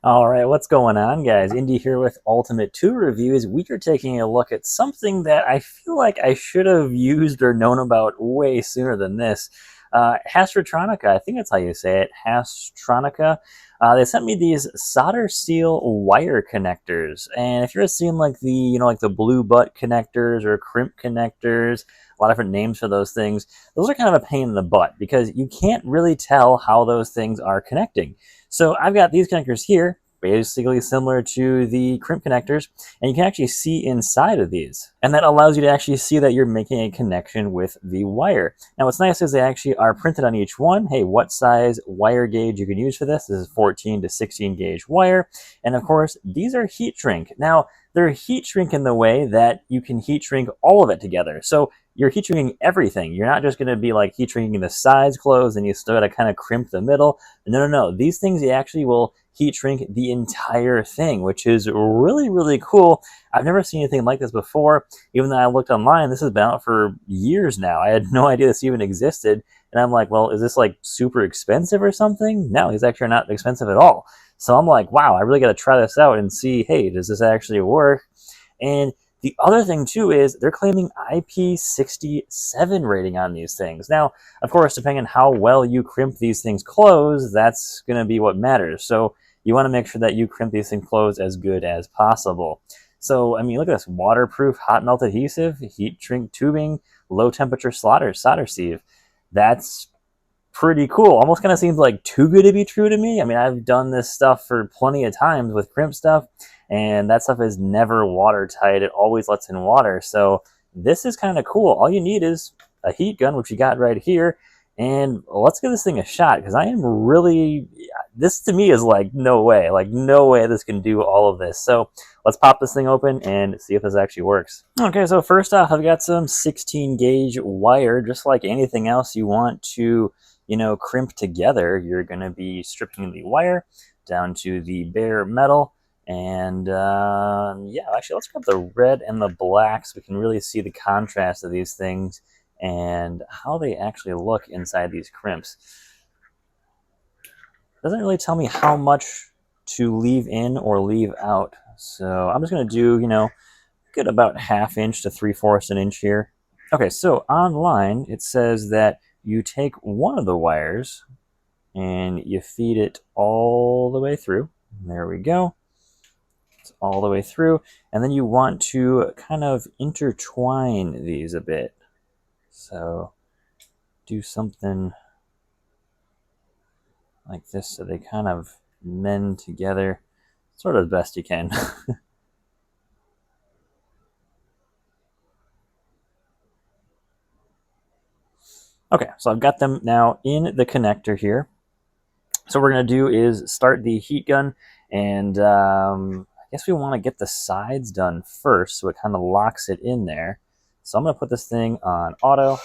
All right, what's going on, guys? Indy here with Ultimate 2 Reviews. We are taking a look at something that I feel like I should have used or known about way sooner than this. Haisstronica, I think that's how you say it, Haisstronica. They sent me these solder steel wire connectors, and if you're seeing like the blue butt connectors or crimp connectors, a lot of different names for those things, those are kind of a pain in the butt because you can't really tell how those things are connecting. So I've got these connectors here, basically similar to the crimp connectors, and you can actually see inside of these. And that allows you to actually see that you're making a connection with the wire. Now what's nice is they actually are printed on each one. Hey, what size wire gauge you can use for this? This is 14 to 16 gauge wire. And of course, these are heat shrink. Now, they're heat shrink in the way that you can heat shrink all of it together. So you're heat shrinking everything. You're not just going to be like heat shrinking the sides closed and you still got to kind of crimp the middle. No. These things, you actually will heat shrink the entire thing, which is really, really cool. I've never seen anything like this before. Even though I looked online, this has been out for years now. I had no idea this even existed. And I'm like, well, is this like super expensive or something? No, these actually are not expensive at all. So I'm like, wow, I really got to try this out and see, hey, does this actually work? And the other thing, too, is they're claiming IP67 rating on these things. Now, of course, depending on how well you crimp these things closed, that's going to be what matters. So you want to make sure that you crimp these things closed as good as possible. So, I mean, look at this. Waterproof hot melt adhesive, heat shrink tubing, low temperature solder sieve. That's pretty cool. Almost kind of seems like too good to be true to me. I mean, I've done this stuff for plenty of times with crimp stuff, and that stuff is never watertight. It always lets in water. So this is kind of cool. All you need is a heat gun, which you got right here, and let's give this thing a shot because I am really, this to me is like no way this can do all of this. So let's pop this thing open and see if this actually works. Okay, so first off, I've got some 16 gauge wire. Just like anything else you want to crimp together, you're going to be stripping the wire down to the bare metal. And yeah, actually, let's grab the red and the black so we can really see the contrast of these things and how they actually look inside these crimps. Doesn't really tell me how much to leave in or leave out. So I'm just going to do, get about 1/2 inch to 3/4 inch here. Okay, so online it says that you take one of the wires and you feed it all the way through. There we go. It's all the way through. And then you want to kind of intertwine these a bit. So do something like this so they kind of mend together sort of as best you can. Okay, so I've got them now in the connector here. So what we're going to do is start the heat gun, and I guess we want to get the sides done first so it kind of locks it in there. So I'm going to put this thing on auto.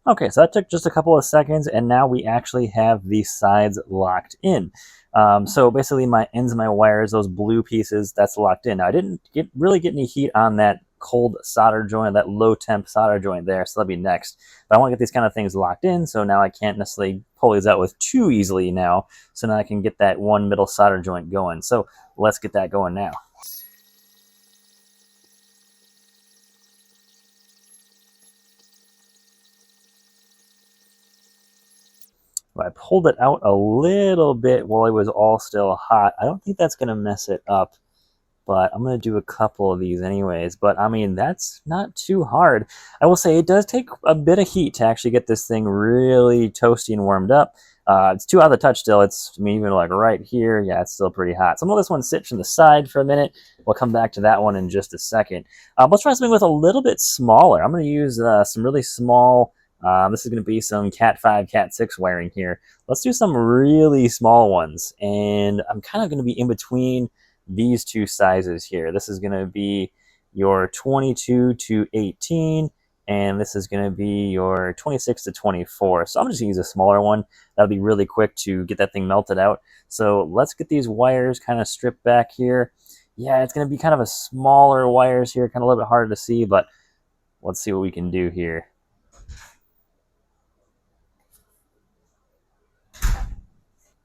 Okay, so that took just a couple of seconds, and now we actually have the sides locked in. So basically my ends of my wires, those blue pieces, that's locked in. Now I didn't really get any heat on that cold solder joint, that low temp solder joint there, so that'll be next. But I want to get these kind of things locked in, so now I can't necessarily pull these out with too easily now. So now I can get that one middle solder joint going. So let's get that going now. I pulled it out a little bit while it was all still hot. I don't think that's going to mess it up, but I'm going to do a couple of these anyways. But I mean, that's not too hard. I will say it does take a bit of heat to actually get this thing really toasty and warmed up. It's too out of the touch still. It's, I mean, even like right here, yeah, it's still pretty hot. So I'm going to let this one sit from the side for a minute. We'll come back to that one in just a second. Let's try something with a little bit smaller. I'm going to use some really small. This is going to be some Cat 5, Cat 6 wiring here. Let's do some really small ones. And I'm kind of going to be in between these two sizes here. This is going to be your 22 to 18, and this is going to be your 26 to 24. So I'm just going to use a smaller one. That'll be really quick to get that thing melted out. So let's get these wires kind of stripped back here. Yeah, it's going to be kind of a smaller wires here, kind of a little bit harder to see, but Let's see what we can do here.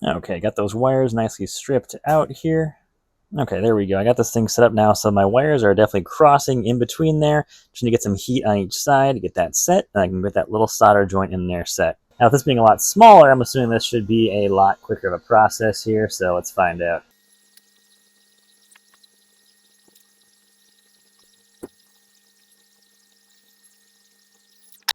Okay, got those wires nicely stripped out here. Okay, there we go. I got this thing set up now, so my wires are definitely crossing in between there. Just need to get some heat on each side to get that set, and I can get that little solder joint in there set. Now, with this being a lot smaller, I'm assuming this should be a lot quicker of a process here, so let's find out.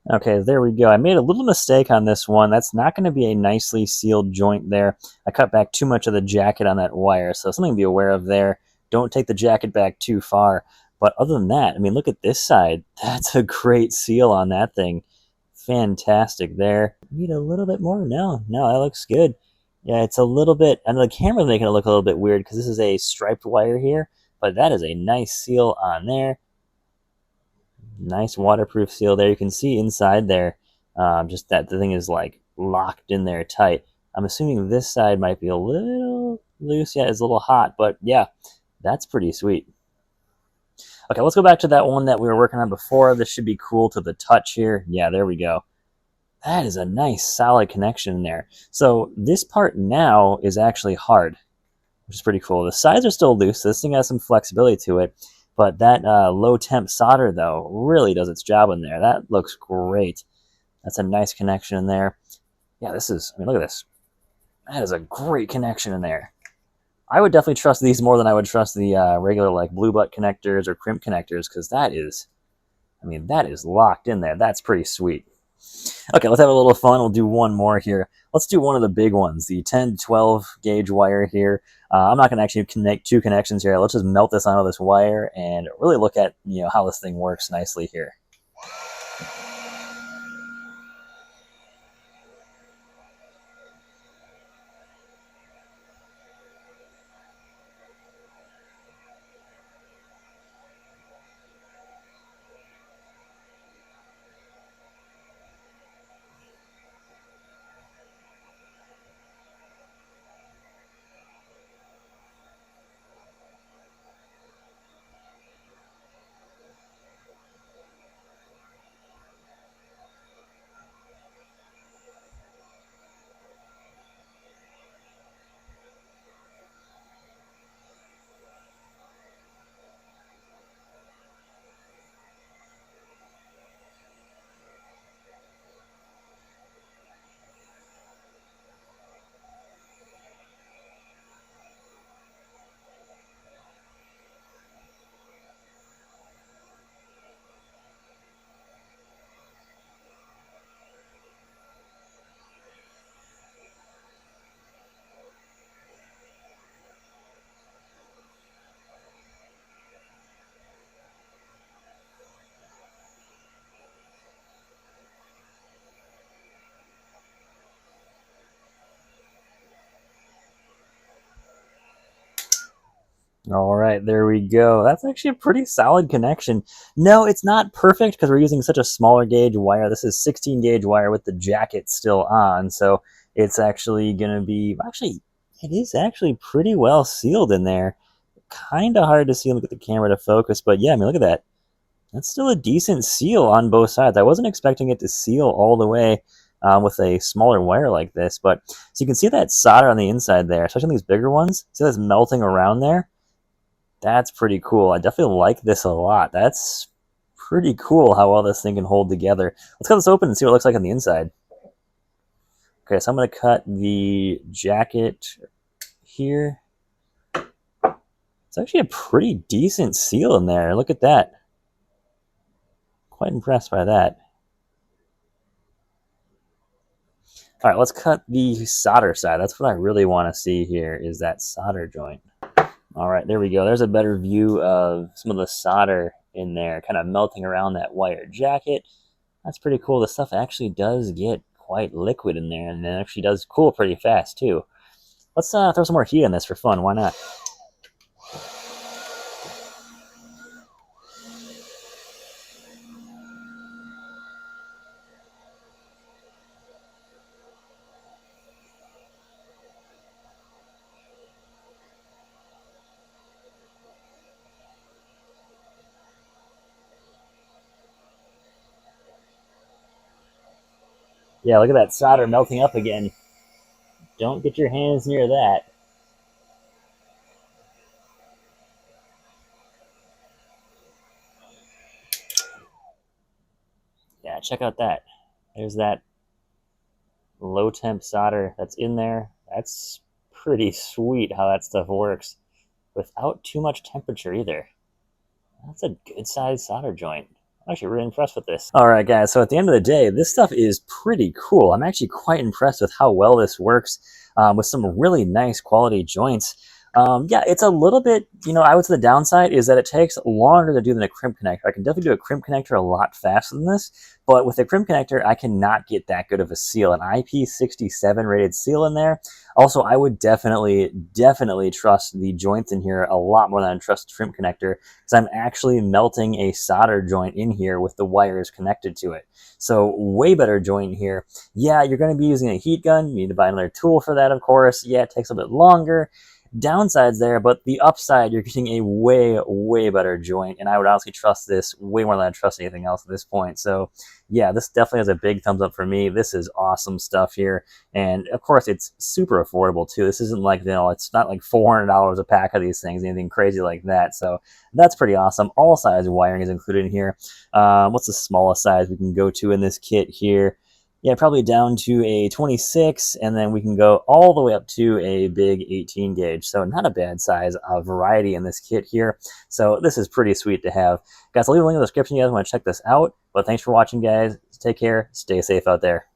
Okay, there we go. I made a little mistake on this one. That's not going to be a nicely sealed joint there. I cut back too much of the jacket on that wire, so something to be aware of there. Don't take the jacket back too far. But other than that, I mean, look at this side. That's a great seal on that thing. Fantastic there. Need a little bit more? No, that looks good. Yeah, it's a little bit, and the camera's making it look a little bit weird because this is a striped wire here, but that is a nice seal on there. Nice waterproof seal there. You can see inside there, just that the thing is like locked in there tight. I'm assuming this side might be a little loose. Yeah, it's a little hot, but yeah, that's pretty sweet. Okay, let's go back to that one that we were working on before. This should be cool to the touch here. Yeah, there we go. That is a nice solid connection there. So this part now is actually hard, which is pretty cool. The sides are still loose, so this thing has some flexibility to it. But that low temp solder, though, really does its job in there. That looks great. That's a nice connection in there. Yeah, this is, I mean, look at this. That is a great connection in there. I would definitely trust these more than I would trust the regular like blue butt connectors or crimp connectors, because that is, I mean, that is locked in there. That's pretty sweet. Okay, let's have a little fun. We'll do one more here. Let's do one of the big ones, the 10 to 12 gauge wire here. I'm not going to actually connect two connections here. Let's just melt this onto this wire and really look at how this thing works nicely here. All right, there we go. That's actually a pretty solid connection. No, it's not perfect because we're using such a smaller gauge wire. This is 16 gauge wire with the jacket still on, so it's actually going to be, actually, it is actually pretty well sealed in there. Kind of hard to see. Look at the camera to focus, but yeah, I mean, look at that. That's still a decent seal on both sides. I wasn't expecting it to seal all the way with a smaller wire like this, but so you can see that solder on the inside there, especially on these bigger ones. See that's melting around there? That's pretty cool. I definitely like this a lot. That's pretty cool how well this thing can hold together. Let's cut this open and see what it looks like on the inside. Okay, so I'm going to cut the jacket here. It's actually a pretty decent seal in there. Look at that. Quite impressed by that. All right, let's cut the solder side. That's what I really want to see here is that solder joint. All right, there we go. There's a better view of some of the solder in there, kind of melting around that wire jacket. That's pretty cool. The stuff actually does get quite liquid in there, and it actually does cool pretty fast, too. Let's throw some more heat on this for fun. Why not? Yeah, look at that solder melting up again. Don't get your hands near that. Yeah, check out that. There's that low temp solder that's in there. That's pretty sweet how that stuff works without too much temperature either. That's a good sized solder joint. I'm actually really impressed with this. All right, guys. So at the end of the day, this stuff is pretty cool. I'm actually quite impressed with how well this works with some really nice quality joints. Yeah, it's a little bit, I would say the downside is that it takes longer to do than a crimp connector. I can definitely do a crimp connector a lot faster than this, but with a crimp connector, I cannot get that good of a seal. An IP67 rated seal in there. Also, I would definitely trust the joints in here a lot more than I trust the crimp connector, because I'm actually melting a solder joint in here with the wires connected to it. So way better joint here. Yeah, you're going to be using a heat gun. You need to buy another tool for that, of course. Yeah, it takes a bit longer. Downsides there, but the upside, you're getting a way better joint, and I would honestly trust this way more than I trust anything else at this point. So yeah, this definitely has a big thumbs up for me. This is awesome stuff here, and of course it's super affordable too. This isn't like, it's not like $400 a pack of these things, anything crazy like that. So that's pretty awesome. All size wiring is included in here. What's the smallest size we can go to in this kit here? Yeah, probably down to a 26, and then we can go all the way up to a big 18 gauge. So not a bad size variety in this kit here. So this is pretty sweet to have. Guys, I'll leave a link in the description if you guys want to check this out. But thanks for watching, guys. Take care. Stay safe out there.